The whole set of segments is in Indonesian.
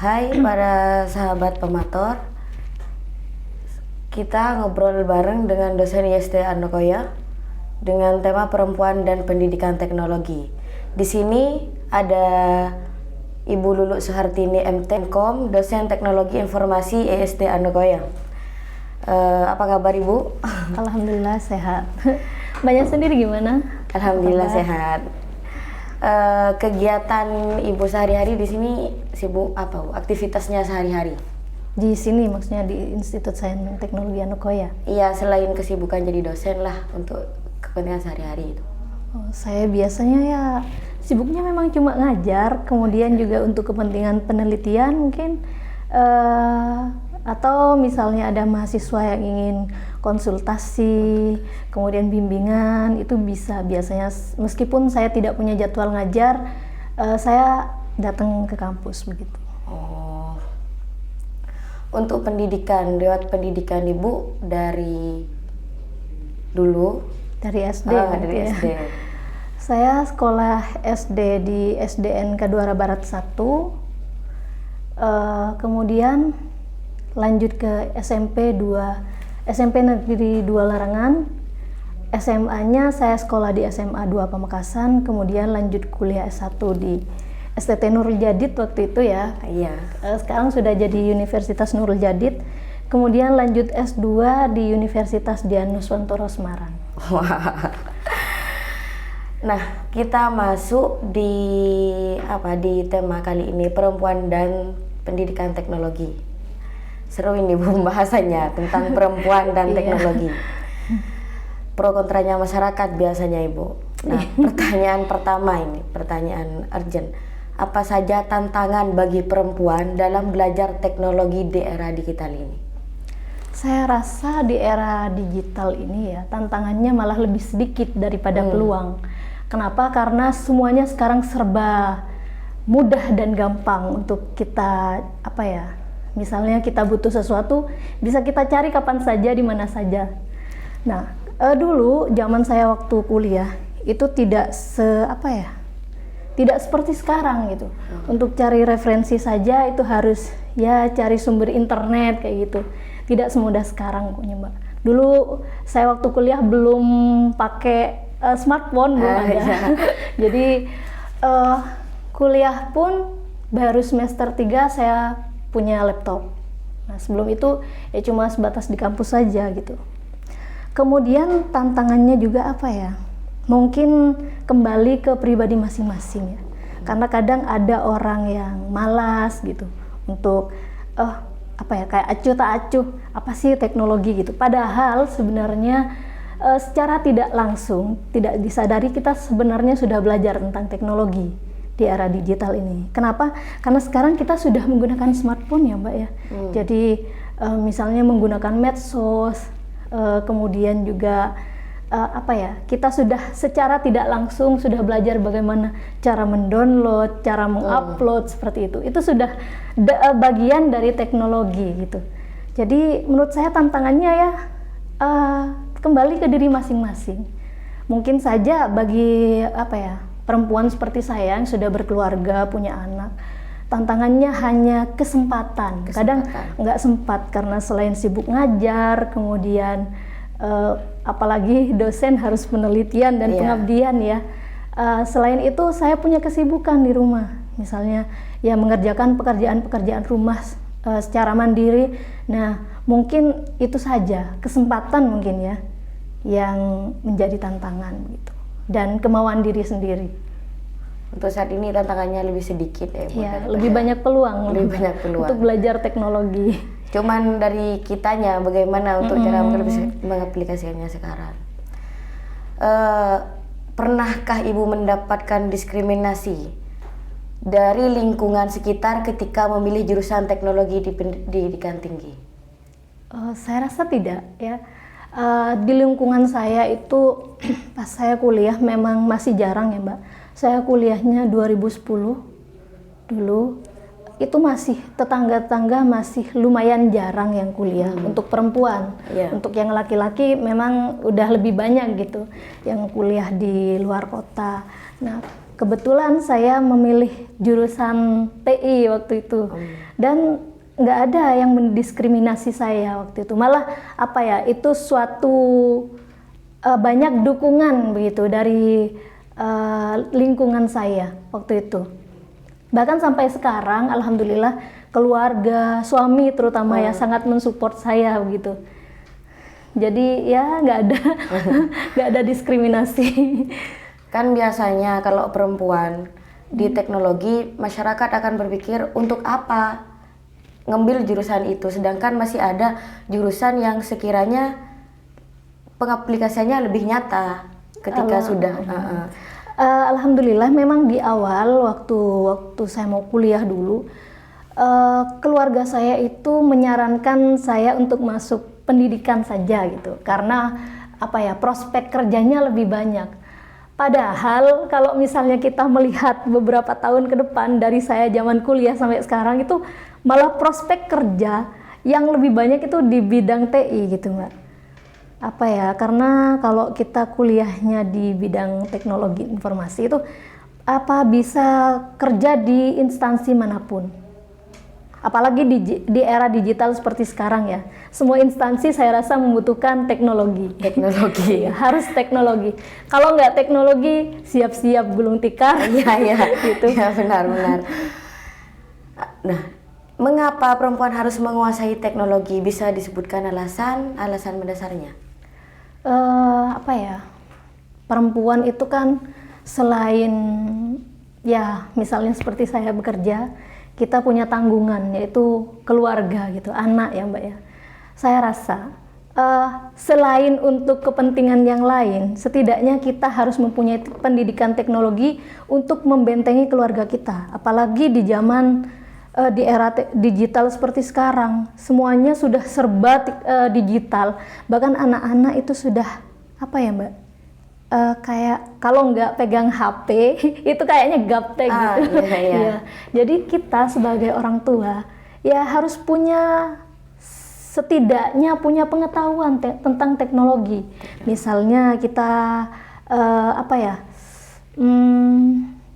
Hai para sahabat pemator, kita ngobrol bareng dengan dosen ISD Anokoya dengan tema perempuan dan pendidikan teknologi. Di sini ada Ibu Lulu Suhartini MTkom, dosen teknologi informasi ISD Anokoya. Apa kabar Ibu? Alhamdulillah sehat. Banyak sendiri gimana? Alhamdulillah sehat. Kegiatan Ibu sehari-hari di sini sibuk apa Bu? Aktivitasnya sehari-hari? Di sini maksudnya di Institut Sains dan Teknologi Anokoya. Iya, selain kesibukan jadi dosen lah untuk kepentingan sehari-hari itu. Saya biasanya ya sibuknya memang cuma ngajar, kemudian juga untuk kepentingan penelitian mungkin atau misalnya ada mahasiswa yang ingin konsultasi, kemudian bimbingan, itu bisa biasanya meskipun saya tidak punya jadwal ngajar, saya datang ke kampus begitu. Oh. Untuk pendidikan, lewat pendidikan Ibu dari dulu? Dari SD. Dari ya. SD. Saya sekolah SD di SDN Kaduara Barat 1, kemudian lanjut ke SMP Negeri 2 Larangan. SMA-nya saya sekolah di SMA 2 Pamekasan, kemudian lanjut kuliah S1 di STT Nurul Jadid waktu itu ya. Iya. Sekarang sudah jadi Universitas Nurul Jadid. Kemudian lanjut S2 di Universitas Dian Nuswantoro Semarang. Nah, kita masuk di tema kali ini, perempuan dan pendidikan teknologi. Seru ini Bu bahasanya tentang perempuan dan teknologi. Pro kontranya masyarakat biasanya Ibu. Nah, pertanyaan pertama ini, pertanyaan urgent. Apa saja tantangan bagi perempuan dalam belajar teknologi di era digital ini? Saya rasa di era digital ini ya, tantangannya malah lebih sedikit daripada peluang. Kenapa? Karena semuanya sekarang serba mudah dan gampang untuk kita misalnya kita butuh sesuatu, bisa kita cari kapan saja, di mana saja. Nah, dulu zaman saya waktu kuliah itu tidak tidak seperti sekarang gitu. Untuk cari referensi saja itu harus ya cari sumber internet kayak gitu. Tidak semudah sekarang pokoknya Mbak. Dulu saya waktu kuliah belum pakai smartphone, belum ada. Jadi kuliah pun baru semester 3 saya punya laptop. Nah, sebelum itu ya cuma sebatas di kampus saja gitu. Kemudian tantangannya juga mungkin kembali ke pribadi masing-masing ya. Karena kadang ada orang yang malas gitu untuk kayak acuh tak acuh apa sih teknologi gitu. Padahal sebenarnya secara tidak langsung, tidak disadari kita sebenarnya sudah belajar tentang teknologi di era digital ini. Kenapa? Karena sekarang kita sudah menggunakan smartphone ya Mbak ya. Jadi misalnya menggunakan medsos, kemudian juga kita sudah secara tidak langsung sudah belajar bagaimana cara mendownload, cara mengupload seperti itu. Itu sudah bagian dari teknologi gitu. Jadi menurut saya tantangannya ya kembali ke diri masing-masing. Mungkin saja bagi perempuan seperti saya yang sudah berkeluarga, punya anak, tantangannya hanya kesempatan. Kadang nggak sempat karena selain sibuk ngajar, kemudian apalagi dosen harus penelitian dan pengabdian ya. Selain itu saya punya kesibukan di rumah, misalnya ya mengerjakan pekerjaan-pekerjaan rumah secara mandiri. Nah, mungkin itu saja kesempatan mungkin ya yang menjadi tantangan gitu. Dan kemauan diri sendiri. Untuk saat ini tantangannya lebih sedikit ya. Lebih banyak peluang. Lebih banyak peluang untuk belajar teknologi. Cuman dari kitanya bagaimana untuk cara mengaplikasikannya sekarang. Pernahkah Ibu mendapatkan diskriminasi dari lingkungan sekitar ketika memilih jurusan teknologi di pendidikan tinggi? Saya rasa tidak ya. Di lingkungan saya itu pas saya kuliah memang masih jarang ya Mbak. Saya kuliahnya 2010 dulu, itu masih tetangga-tetangga masih lumayan jarang yang kuliah untuk perempuan. Untuk yang laki-laki memang udah lebih banyak gitu yang kuliah di luar kota. Nah, kebetulan saya memilih jurusan TI waktu itu, dan nggak ada yang mendiskriminasi saya waktu itu. Malah apa ya, itu suatu banyak dukungan begitu dari lingkungan saya waktu itu. Bahkan sampai sekarang, alhamdulillah, keluarga, suami terutama ya sangat mensupport saya begitu. Jadi ya nggak ada nggak ada diskriminasi. Kan biasanya kalau perempuan di teknologi, masyarakat akan berpikir untuk apa ngambil jurusan itu, sedangkan masih ada jurusan yang sekiranya pengaplikasiannya lebih nyata ketika sudah. Alhamdulillah, memang di awal waktu saya mau kuliah dulu, keluarga saya itu menyarankan saya untuk masuk pendidikan saja gitu, karena apa ya, prospek kerjanya lebih banyak. Padahal kalau misalnya kita melihat beberapa tahun ke depan dari saya zaman kuliah sampai sekarang, itu malah prospek kerja yang lebih banyak itu di bidang TI gitu Mbak. Apa ya, karena kalau kita kuliahnya di bidang teknologi informasi itu bisa kerja di instansi manapun. Apalagi di era digital seperti sekarang ya, semua instansi saya rasa membutuhkan teknologi. Harus teknologi. Kalau nggak teknologi, siap-siap gulung tikar. Iya, gitu. Ya, benar. Nah, mengapa perempuan harus menguasai teknologi? Bisa disebutkan alasan mendasarnya? Apa ya? Perempuan itu kan selain ya, misalnya seperti saya bekerja, kita punya tanggungan, yaitu keluarga gitu, anak ya Mbak ya. Saya rasa selain untuk kepentingan yang lain, setidaknya kita harus mempunyai pendidikan teknologi untuk membentengi keluarga kita. Apalagi di zaman di era digital seperti sekarang, semuanya sudah serba digital. Bahkan anak-anak itu sudah apa ya Mbak? Kayak kalau nggak pegang HP itu kayaknya gaptek gitu. Iya. Jadi kita sebagai orang tua ya harus setidaknya punya pengetahuan tentang teknologi. Misalnya kita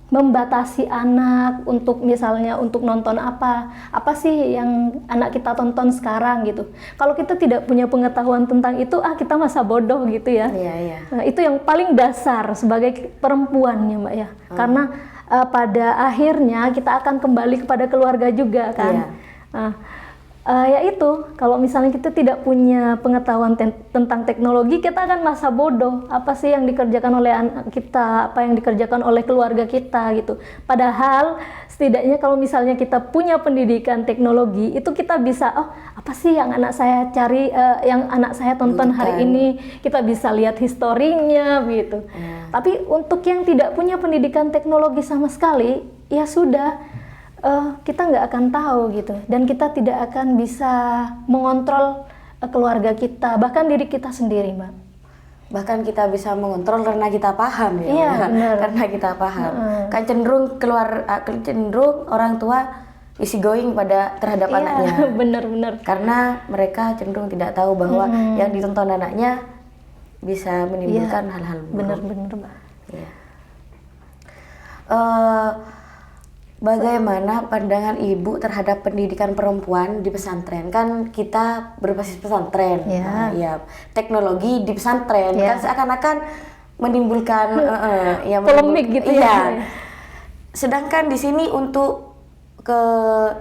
membatasi anak untuk misalnya untuk nonton apa sih yang anak kita tonton sekarang gitu. Kalau kita tidak punya pengetahuan tentang itu, kita masa bodoh gitu ya. Iya. Nah, itu yang paling dasar sebagai perempuan ya Mbak ya. Karena pada akhirnya kita akan kembali kepada keluarga juga kan. Iya. Ya itu, kalau misalnya kita tidak punya pengetahuan tentang teknologi, kita akan masa bodoh. Apa sih yang dikerjakan oleh anak kita, apa yang dikerjakan oleh keluarga kita gitu. Padahal setidaknya kalau misalnya kita punya pendidikan teknologi, itu kita bisa, apa sih yang anak saya cari, yang anak saya tonton hari ini, kita bisa lihat historinya gitu. Tapi untuk yang tidak punya pendidikan teknologi sama sekali, ya sudah, kita nggak akan tahu gitu, dan kita tidak akan bisa mengontrol keluarga kita, bahkan diri kita sendiri Mbak. Bahkan kita bisa mengontrol karena kita paham ya. Iya, benar. Karena kita paham. Kan cenderung orang tua easy going terhadap anaknya. Benar. Karena mereka cenderung tidak tahu bahwa yang ditonton anaknya bisa menimbulkan hal-hal buruk. Benar Mbak. Iya. Bagaimana pandangan Ibu terhadap pendidikan perempuan di pesantren? Kan kita berbasis pesantren, ya teknologi di pesantren, kan seakan-akan menimbulkan polemik gitu ya. Sedangkan di sini untuk ke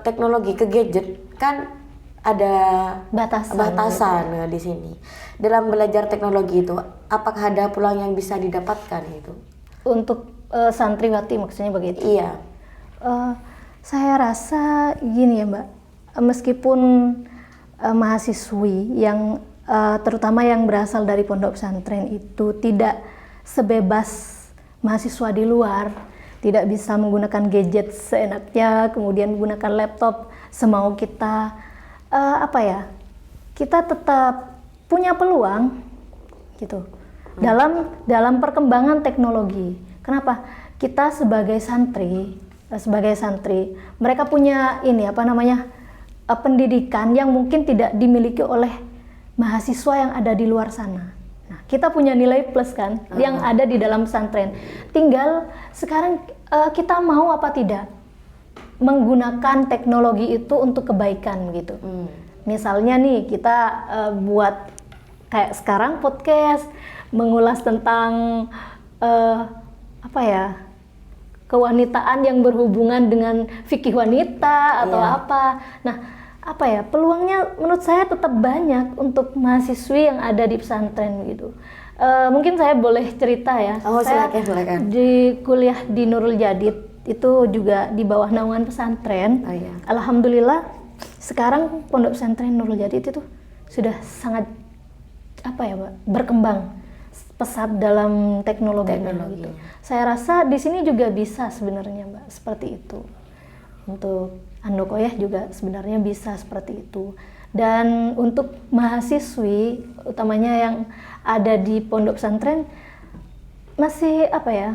teknologi, ke gadget kan ada batasan di sini. Dalam belajar teknologi itu, apakah ada peluang yang bisa didapatkan itu? Untuk santriwati maksudnya begitu? Iya. Saya rasa gini ya Mbak, meskipun mahasiswi yang terutama yang berasal dari pondok pesantren itu tidak sebebas mahasiswa di luar, tidak bisa menggunakan gadget seenaknya, kemudian menggunakan laptop semau kita, kita tetap punya peluang gitu dalam perkembangan teknologi. Kenapa? Kita sebagai santri, mereka punya pendidikan yang mungkin tidak dimiliki oleh mahasiswa yang ada di luar sana. Nah, kita punya nilai plus kan yang ada di dalam pesantren. Tinggal sekarang kita mau apa tidak menggunakan teknologi itu untuk kebaikan gitu. Misalnya nih kita buat kayak sekarang podcast mengulas tentang apa ya, kewanitaan yang berhubungan dengan fikih wanita atau apa. Nah, apa ya, peluangnya menurut saya tetap banyak untuk mahasiswi yang ada di pesantren gitu. Mungkin saya boleh cerita ya. Saya silakan. di kuliah di Nurul Jadid itu juga di bawah naungan pesantren. Alhamdulillah sekarang pondok pesantren Nurul Jadid itu sudah sangat apa ya, Mbak, berkembang pesat dalam teknologi. Gitu. Saya rasa di sini juga bisa sebenarnya, Mbak, seperti itu. Untuk Andokoyah juga sebenarnya bisa seperti itu. Dan untuk mahasiswi, utamanya yang ada di pondok pesantren, masih apa ya?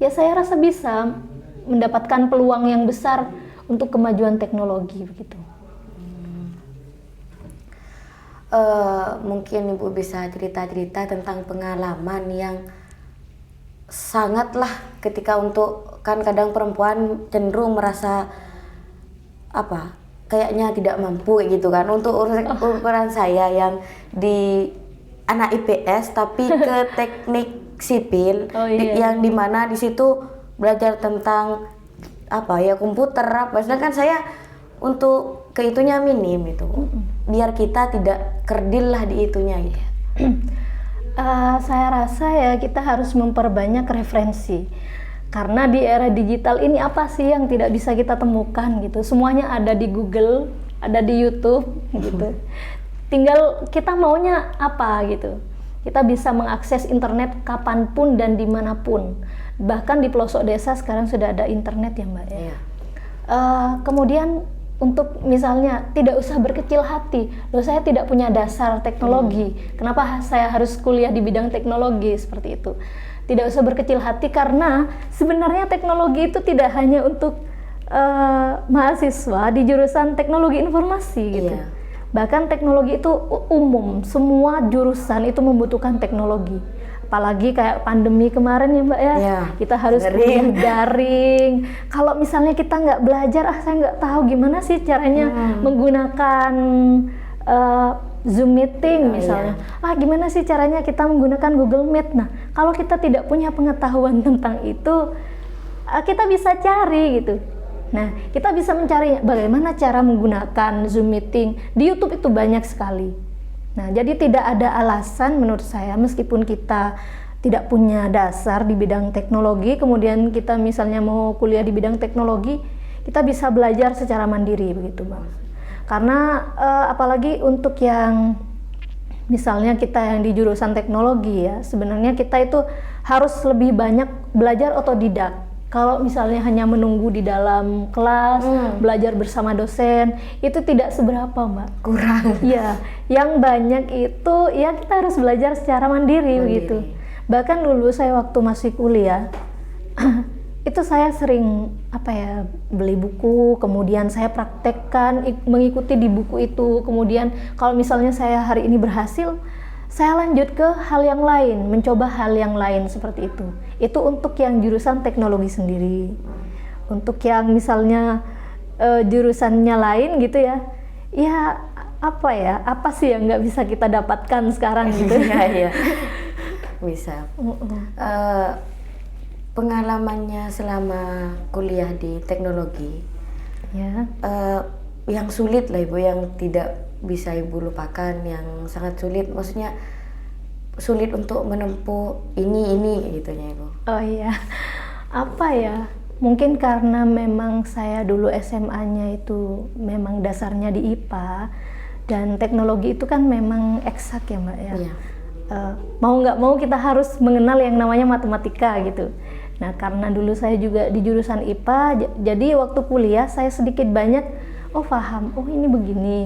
Ya saya rasa bisa mendapatkan peluang yang besar untuk kemajuan teknologi begitu. Mungkin Ibu bisa cerita-cerita tentang pengalaman yang sangatlah ketika untuk, kan kadang perempuan cenderung merasa apa, kayaknya tidak mampu gitu kan. Untuk ukuran saya yang di anak IPS tapi ke teknik sipil, yang dimana di situ belajar tentang apa ya, komputer apa, sedangkan saya untuk ke itunya minim itu. Biar kita tidak kerdil lah di itunya gitu. Saya rasa ya kita harus memperbanyak referensi. Karena di era digital ini apa sih yang tidak bisa kita temukan gitu. Semuanya ada di Google, ada di YouTube gitu. Tinggal kita maunya apa gitu. Kita bisa mengakses internet kapanpun dan dimanapun. Bahkan di pelosok desa sekarang sudah ada internet ya, Mbak ya. Kemudian untuk misalnya tidak usah berkecil hati, loh saya tidak punya dasar teknologi, kenapa saya harus kuliah di bidang teknologi, seperti itu. Tidak usah berkecil hati karena sebenarnya teknologi itu tidak hanya untuk mahasiswa di jurusan teknologi informasi gitu. Bahkan teknologi itu umum, semua jurusan itu membutuhkan teknologi. Apalagi kayak pandemi kemarin ya, Mbak ya, kita harus kuliah daring. Kalau misalnya kita nggak belajar, saya nggak tahu gimana sih caranya menggunakan Zoom meeting misalnya. Gimana sih caranya kita menggunakan Google Meet. Nah, kalau kita tidak punya pengetahuan tentang itu, kita bisa cari gitu. Nah, kita bisa mencari bagaimana cara menggunakan Zoom meeting. Di YouTube itu banyak sekali. Nah, jadi tidak ada alasan menurut saya, meskipun kita tidak punya dasar di bidang teknologi, kemudian kita misalnya mau kuliah di bidang teknologi, kita bisa belajar secara mandiri begitu, Bang. Karena apalagi untuk yang misalnya kita yang di jurusan teknologi ya, sebenarnya kita itu harus lebih banyak belajar otodidak. Kalau misalnya hanya menunggu di dalam kelas, belajar bersama dosen, itu tidak seberapa, Mbak. Kurang. Iya, yang banyak itu ya kita harus belajar secara mandiri. Begitu. Bahkan dulu saya waktu masih kuliah, itu saya sering beli buku, kemudian saya praktekkan, mengikuti di buku itu. Kemudian kalau misalnya saya hari ini berhasil, saya lanjut ke hal yang lain, mencoba hal yang lain seperti itu. Itu untuk yang jurusan teknologi sendiri. Untuk yang misalnya jurusannya lain gitu ya, apa sih yang nggak bisa kita dapatkan sekarang gitu. Iya. Bisa. Pengalamannya selama kuliah di teknologi, yang sulit lah Ibu, yang tidak bisa Ibu lupakan, yang sangat sulit, maksudnya sulit untuk menempuh ini gitu ya Ibu. Oh iya, mungkin karena memang saya dulu SMA-nya itu memang dasarnya di IPA, dan teknologi itu kan memang eksak ya Mbak ya. Mau nggak mau kita harus mengenal yang namanya matematika gitu. Nah, karena dulu saya juga di jurusan IPA, jadi waktu kuliah saya sedikit banyak paham, ini begini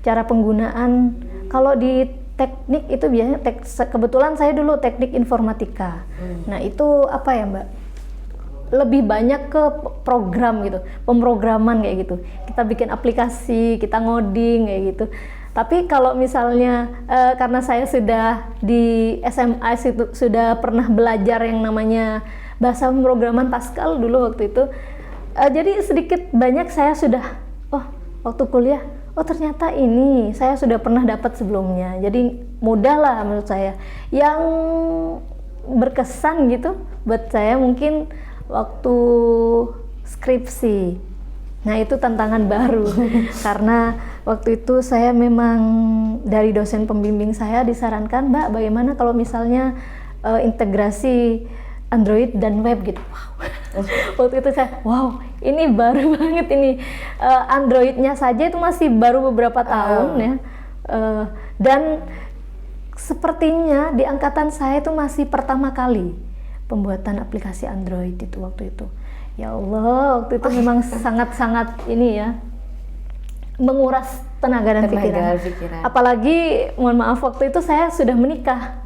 cara penggunaan. Kalau di teknik itu biasanya kebetulan saya dulu teknik informatika. Nah, itu Mbak? Lebih banyak ke program gitu, pemrograman kayak gitu. Kita bikin aplikasi, kita ngoding kayak gitu. Tapi kalau misalnya karena saya sudah di SMA sudah pernah belajar yang namanya bahasa pemrograman Pascal dulu waktu itu. Jadi sedikit banyak saya sudah, waktu kuliah, ternyata ini saya sudah pernah dapat sebelumnya. Jadi mudah lah menurut saya. Yang berkesan gitu buat saya mungkin waktu skripsi. Nah itu tantangan baru karena waktu itu saya memang dari dosen pembimbing saya disarankan, Mbak, bagaimana kalau misalnya integrasi Android dan web gitu. Wow. Waktu itu saya, ini baru banget ini. Androidnya saja itu masih baru beberapa tahun ya. Dan sepertinya di angkatan saya itu masih pertama kali pembuatan aplikasi Android itu waktu itu. Ya Allah, waktu itu memang sangat-sangat ini ya, menguras tenaga dan pikiran. Apalagi, mohon maaf, waktu itu saya sudah menikah.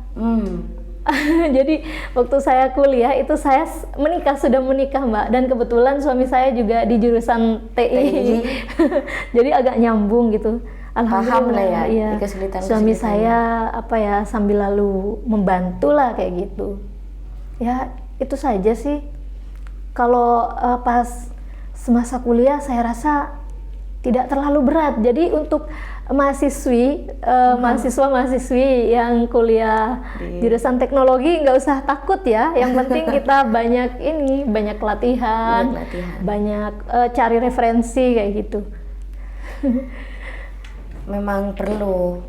Jadi waktu saya kuliah itu saya sudah menikah, Mbak, dan kebetulan suami saya juga di jurusan TI. Jadi agak nyambung gitu. Alhamdulillah ya, suami saya sambil lalu membantu lah kayak gitu. Ya itu saja sih. Kalau pas semasa kuliah saya rasa tidak terlalu berat. Jadi untuk mahasiswa-mahasiswi yang kuliah jurusan teknologi nggak usah takut ya. Yang penting kita banyak latihan, banyak cari referensi kayak gitu. Memang perlu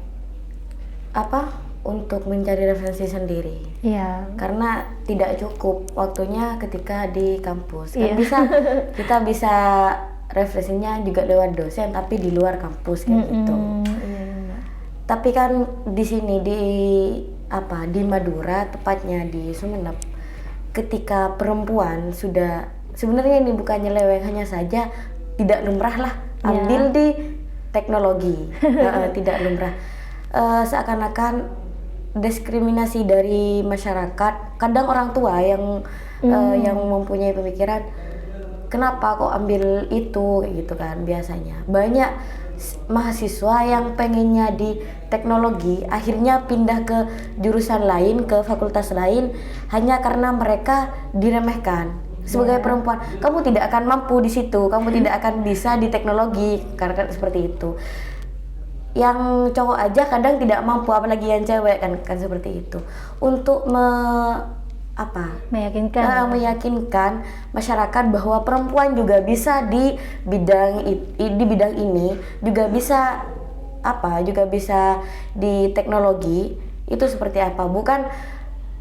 untuk mencari referensi sendiri. Iya. Karena tidak cukup waktunya ketika di kampus. Kan kita bisa referensinya juga lewat dosen tapi di luar kampus kayak gitu. Iya. Tapi kan di sini di Madura, tepatnya di Sumeneb, ketika perempuan sudah, sebenarnya ini bukan nyeleweng, hanya saja tidak lumrah lah ambil di teknologi. Tidak lumrah. Seakan-akan diskriminasi dari masyarakat, kadang orang tua yang mempunyai pemikiran kenapa kok ambil itu kayak gitu kan. Biasanya banyak mahasiswa yang pengennya di teknologi akhirnya pindah ke jurusan lain, ke fakultas lain hanya karena mereka diremehkan sebagai perempuan. Kamu tidak akan mampu di situ, kamu tidak akan bisa di teknologi, karena seperti itu. Yang cowok aja kadang tidak mampu, apalagi yang cewek kan seperti itu. Untuk meyakinkan masyarakat bahwa perempuan juga bisa di bidang ini, juga bisa di teknologi. Itu seperti apa? Bukan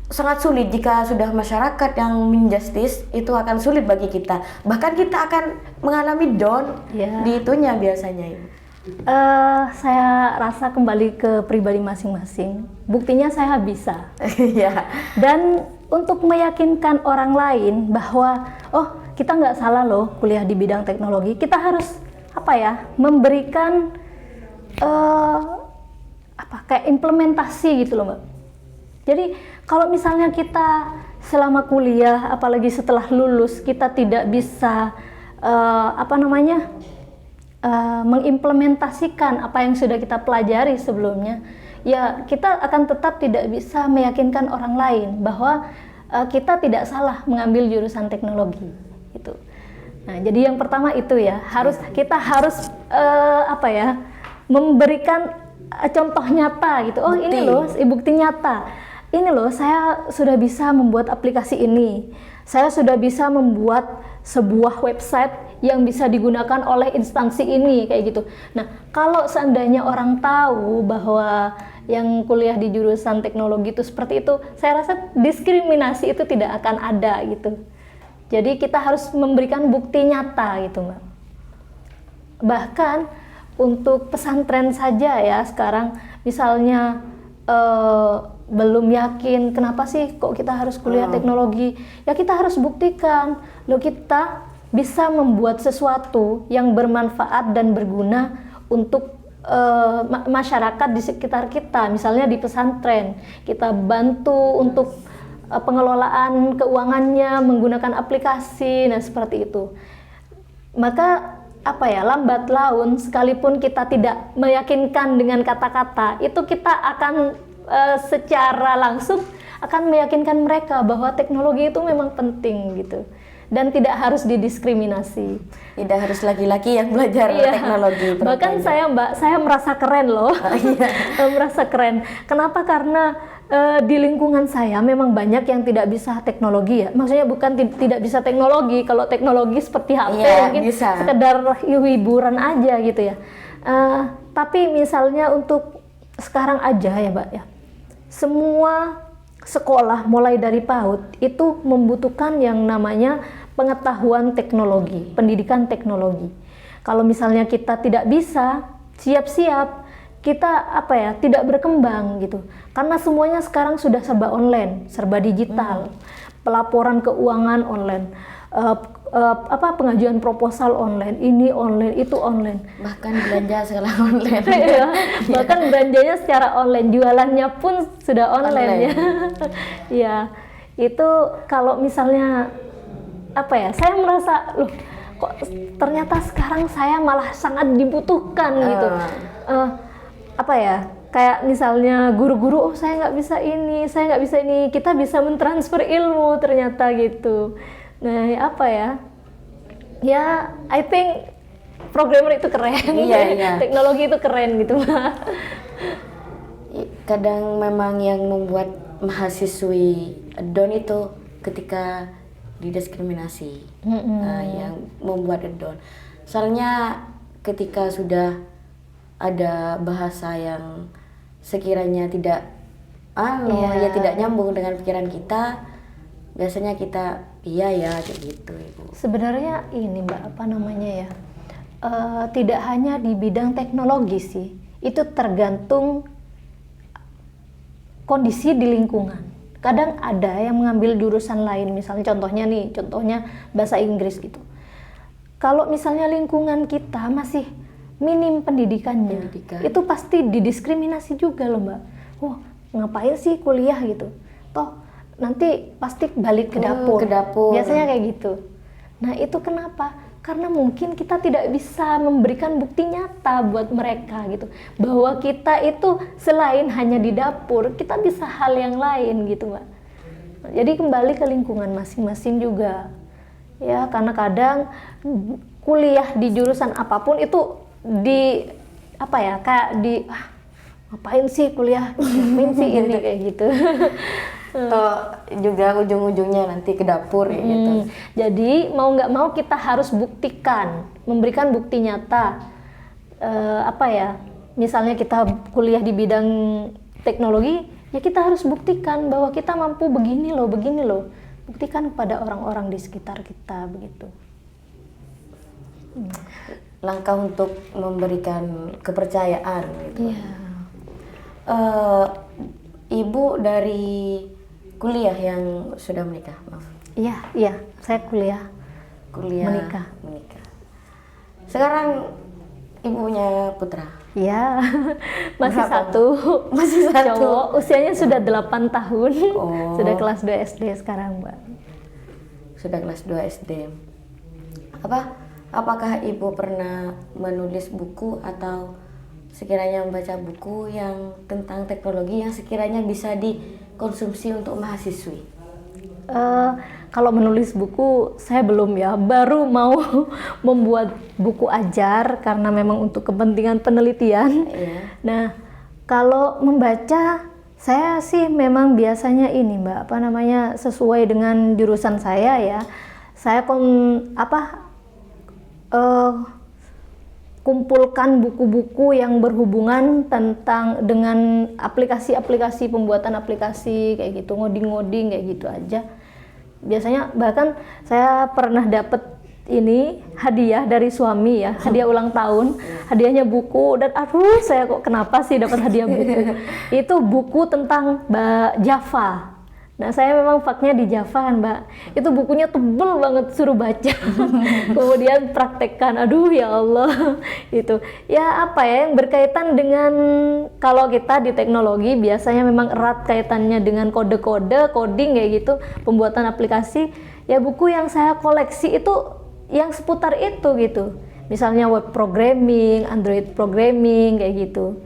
sangat sulit jika sudah masyarakat yang menjustis, itu akan sulit bagi kita. Bahkan kita akan mengalami down di itunya biasanya ini. Saya rasa kembali ke pribadi masing-masing. Buktinya saya bisa. Dan untuk meyakinkan orang lain bahwa kita nggak salah loh kuliah di bidang teknologi, kita harus memberikan kayak implementasi gitu loh, Mbak. Jadi kalau misalnya kita selama kuliah, apalagi setelah lulus, kita tidak bisa mengimplementasikan apa yang sudah kita pelajari sebelumnya, ya kita akan tetap tidak bisa meyakinkan orang lain bahwa kita tidak salah mengambil jurusan teknologi gitu. Nah, jadi yang pertama itu ya, kita harus memberikan contoh nyata gitu. Ini loh, bukti nyata. Ini loh, saya sudah bisa membuat aplikasi ini. Saya sudah bisa membuat sebuah website yang bisa digunakan oleh instansi ini kayak gitu. Nah, kalau seandainya orang tahu bahwa yang kuliah di jurusan teknologi itu seperti itu, saya rasa diskriminasi itu tidak akan ada gitu. Jadi kita harus memberikan bukti nyata gitu, Mbak. Bahkan untuk pesantren saja ya sekarang, misalnya belum yakin kenapa sih kok kita harus kuliah teknologi, ya kita harus buktikan loh kita bisa membuat sesuatu yang bermanfaat dan berguna untuk masyarakat di sekitar kita. Misalnya di pesantren kita bantu untuk pengelolaan keuangannya menggunakan aplikasi, nah seperti itu. Maka lambat laun sekalipun kita tidak meyakinkan dengan kata-kata, itu kita akan secara langsung akan meyakinkan mereka bahwa teknologi itu memang penting gitu dan tidak harus didiskriminasi. Tidak harus laki-laki yang belajar teknologi. Bahkan saya merasa keren loh. Merasa keren. Kenapa? Karena di lingkungan saya memang banyak yang tidak bisa teknologi ya. Maksudnya bukan tidak bisa teknologi. Kalau teknologi seperti HP mungkin bisa. Sekedar hiburan aja gitu ya. Tapi misalnya untuk sekarang aja ya Mbak ya. Semua sekolah mulai dari PAUD itu membutuhkan yang namanya pengetahuan teknologi, pendidikan teknologi. Kalau misalnya kita tidak bisa, siap-siap kita tidak berkembang gitu. Karena semuanya sekarang sudah serba online, serba digital. Pelaporan keuangan online, pengajuan proposal online, ini online, itu online. Bahkan belanja sekarang online. Bahkan belanjanya secara online, jualannya pun sudah online. Ya. Ya, itu kalau misalnya saya merasa loh kok ternyata sekarang saya malah sangat dibutuhkan gitu. Kayak misalnya guru-guru, saya nggak bisa ini, kita bisa mentransfer ilmu ternyata gitu. Nah, ya I think programmer itu keren, teknologi itu keren gitu. Kadang memang yang membuat mahasiswi down itu ketika didiskriminasi, yang membuat down. Soalnya ketika sudah ada bahasa yang sekiranya tidak tidak nyambung dengan pikiran kita, biasanya kita kayak gitu Ibu. Sebenarnya ini Mbak tidak hanya di bidang teknologi sih, itu tergantung kondisi di lingkungan. Kadang ada yang mengambil jurusan lain, misalnya contohnya bahasa Inggris gitu. Kalau misalnya lingkungan kita masih minim pendidikannya, itu pasti didiskriminasi juga loh Mbak. Ngapain sih kuliah gitu? Toh nanti pasti balik ke dapur. Biasanya kayak gitu. Nah itu kenapa? Karena mungkin kita tidak bisa memberikan bukti nyata buat mereka gitu, bahwa kita itu selain hanya di dapur, kita bisa hal yang lain gitu Mbak. Jadi kembali ke lingkungan masing-masing juga. Ya, karena kadang kuliah di jurusan apapun itu ngapain sih kuliah, ngapain sih ini kayak gitu. Atau juga ujung-ujungnya nanti ke dapur gitu. Jadi mau nggak mau kita harus buktikan, memberikan bukti nyata. Misalnya kita kuliah di bidang teknologi, ya kita harus buktikan bahwa kita mampu begini loh. Buktikan kepada orang-orang di sekitar kita begitu. Langkah untuk memberikan kepercayaan gitu. Ibu dari kuliah yang sudah menikah, maaf. Iya, saya kuliah menikah. Sekarang Ibu punya putra? Iya, masih satu. Cowok, usianya sudah 8 tahun. Sudah kelas 2 SD sekarang, Mbak. Sudah kelas 2 SD. Apakah Ibu pernah menulis buku atau sekiranya membaca buku yang tentang teknologi yang sekiranya bisa dikonsumsi untuk mahasiswi? Kalau menulis buku saya belum ya, baru mau membuat buku ajar karena memang untuk kepentingan penelitian. Nah, kalau membaca saya sih memang biasanya ini Mbak, sesuai dengan jurusan saya ya. Saya kumpulkan buku-buku yang berhubungan dengan aplikasi-aplikasi, pembuatan aplikasi kayak gitu, ngoding-ngoding kayak gitu aja. Biasanya bahkan saya pernah dapat ini hadiah dari suami ya, hadiah ulang tahun, hadiahnya buku, dan saya kok kenapa sih dapat hadiah buku? Itu buku tentang Java. Nah, saya memang faknya di Java kan, Mbak. Itu bukunya tebel banget, suruh baca. Kemudian praktekkan. Ya Allah. Itu. Yang berkaitan dengan, kalau kita di teknologi biasanya memang erat kaitannya dengan kode-kode, coding kayak gitu, pembuatan aplikasi. Ya, buku yang saya koleksi itu yang seputar itu gitu. Misalnya web programming, Android programming kayak gitu.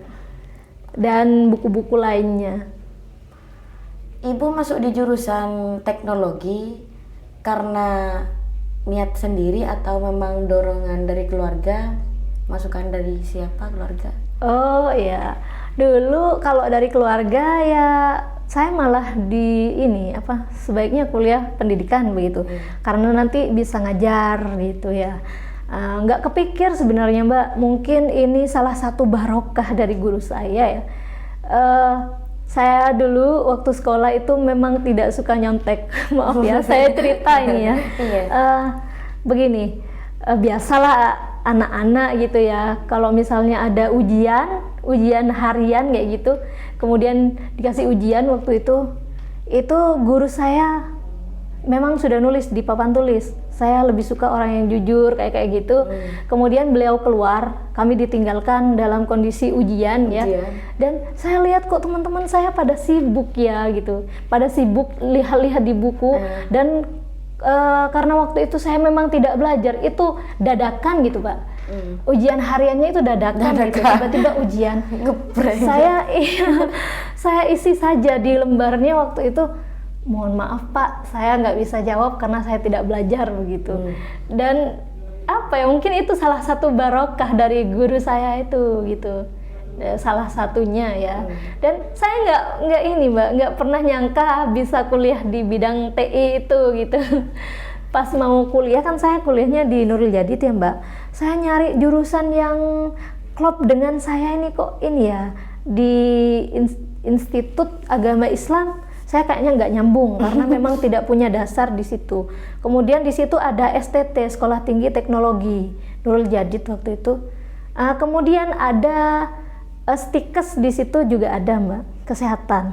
Dan buku-buku lainnya. Ibu masuk di jurusan teknologi karena niat sendiri atau memang dorongan dari keluarga? Masukan dari siapa keluarga? Oh iya, dulu kalau dari keluarga ya saya malah di ini apa sebaiknya kuliah pendidikan begitu, karena nanti bisa ngajar gitu ya. Nggak kepikir sebenarnya Mbak, mungkin ini salah satu barokah dari guru saya ya. Saya dulu waktu sekolah itu memang tidak suka nyontek, maaf ya saya cerita ini ya. Begini, biasalah anak-anak gitu ya, kalau misalnya ada ujian harian kayak gitu, kemudian dikasih ujian waktu itu guru saya memang sudah nulis di papan tulis, saya lebih suka orang yang jujur kayak gitu. Kemudian beliau keluar, kami ditinggalkan dalam kondisi ujian ya, dan saya lihat kok teman-teman saya pada sibuk ya gitu, pada sibuk lihat-lihat di buku. Dan karena waktu itu saya memang tidak belajar, itu dadakan gitu Pak. Ujian hariannya itu dadakan. Gitu, tiba-tiba ujian. Saya isi saja di lembarnya waktu itu, mohon maaf Pak, saya nggak bisa jawab karena saya tidak belajar begitu. Dan apa ya, mungkin itu salah satu barokah dari guru saya itu gitu. Salah satunya ya. Dan saya nggak pernah nyangka bisa kuliah di bidang TI itu gitu. Pas mau kuliah kan saya kuliahnya di Nurul Jadid ya Mbak, saya nyari jurusan yang klop dengan saya ini kok ini ya, di Institut Agama Islam saya kayaknya nggak nyambung karena memang tidak punya dasar di situ. Kemudian di situ ada STT, Sekolah Tinggi Teknologi Nurul Jadid waktu itu. Kemudian ada Stikes di situ juga ada Mbak, kesehatan.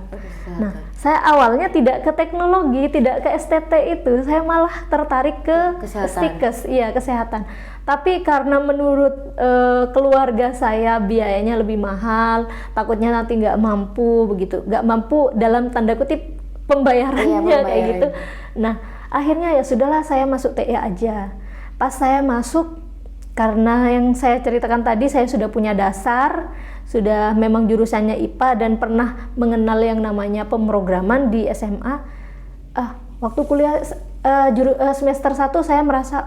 Nah, saya awalnya tidak ke teknologi, tidak ke STT itu, saya malah tertarik ke Stikes, iya kesehatan. Tapi karena menurut keluarga saya biayanya lebih mahal, takutnya nanti nggak mampu begitu, nggak mampu dalam tanda kutip pembayarannya kayak gitu. Nah, akhirnya ya sudahlah saya masuk TI aja. Pas saya masuk, karena yang saya ceritakan tadi saya sudah punya dasar, sudah memang jurusannya IPA dan pernah mengenal yang namanya pemrograman di SMA. Waktu kuliah semester 1 saya merasa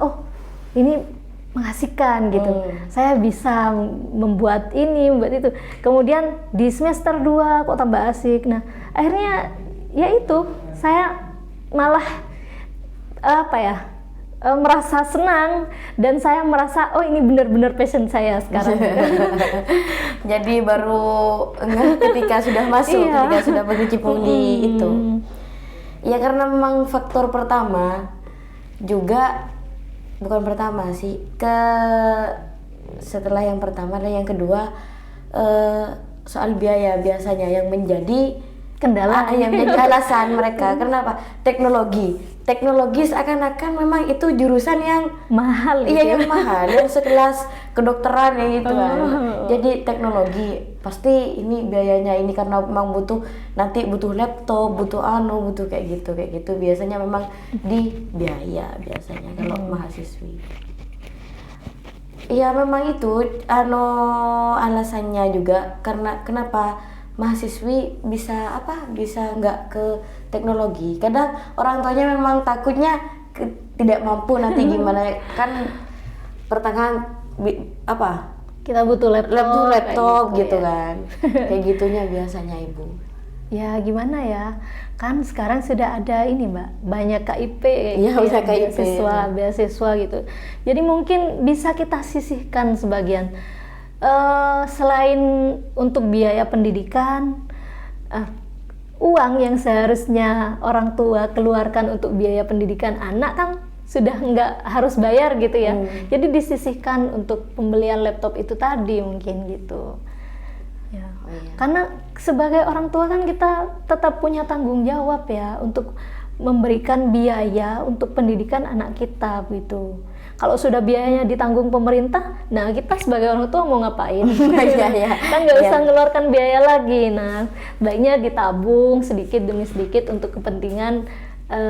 ini mengasihkan gitu. Saya bisa membuat ini, membuat itu. Kemudian di semester 2 kok tambah asik. Nah, akhirnya ya itu saya malah merasa senang dan saya merasa ini benar-benar passion saya sekarang. Jadi baru ketika sudah masuk, ketika sudah berkecimpung di itu. Ya karena memang faktor pertama juga, bukan pertama sih, setelah yang pertama dan yang kedua soal biaya biasanya yang menjadi kendala, yang menjadi alasan mereka. Kenapa? Teknologi seakan-akan memang itu jurusan yang mahal. Iya, yang mahal, yang sekelas kedokteran yang gitu kan. Jadi teknologi pasti ini biayanya ini karena memang nanti butuh laptop, butuh kayak gitu. Biasanya memang di biaya biasanya kalau mahasiswi. Iya memang itu alasannya juga, karena kenapa mahasiswi bisa nggak ke teknologi. Kadang orang tuanya memang takutnya tidak mampu nanti gimana kan, pertengahan kita butuh laptop gitu ya. Kan kayak gitunya biasanya Ibu. Ya gimana ya, kan sekarang sudah ada ini Mbak, banyak KIP beasiswa gitu. Jadi mungkin bisa kita sisihkan sebagian. Selain untuk biaya pendidikan, uang yang seharusnya orang tua keluarkan untuk biaya pendidikan anak kan sudah nggak harus bayar gitu ya. Jadi disisihkan untuk pembelian laptop itu tadi mungkin gitu. Ya. Karena sebagai orang tua kan kita tetap punya tanggung jawab ya untuk memberikan biaya untuk pendidikan anak kita gitu. Kalau sudah biayanya ditanggung pemerintah, nah kita sebagai orang tua mau ngapain? Kan nggak usah ngeluarkan biaya lagi. Nah, baiknya ditabung sedikit demi sedikit untuk kepentingan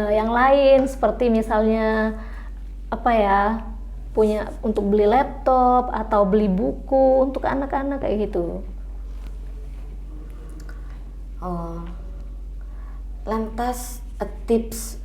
yang lain, seperti misalnya punya untuk beli laptop atau beli buku untuk anak-anak kayak gitu. Lantas tips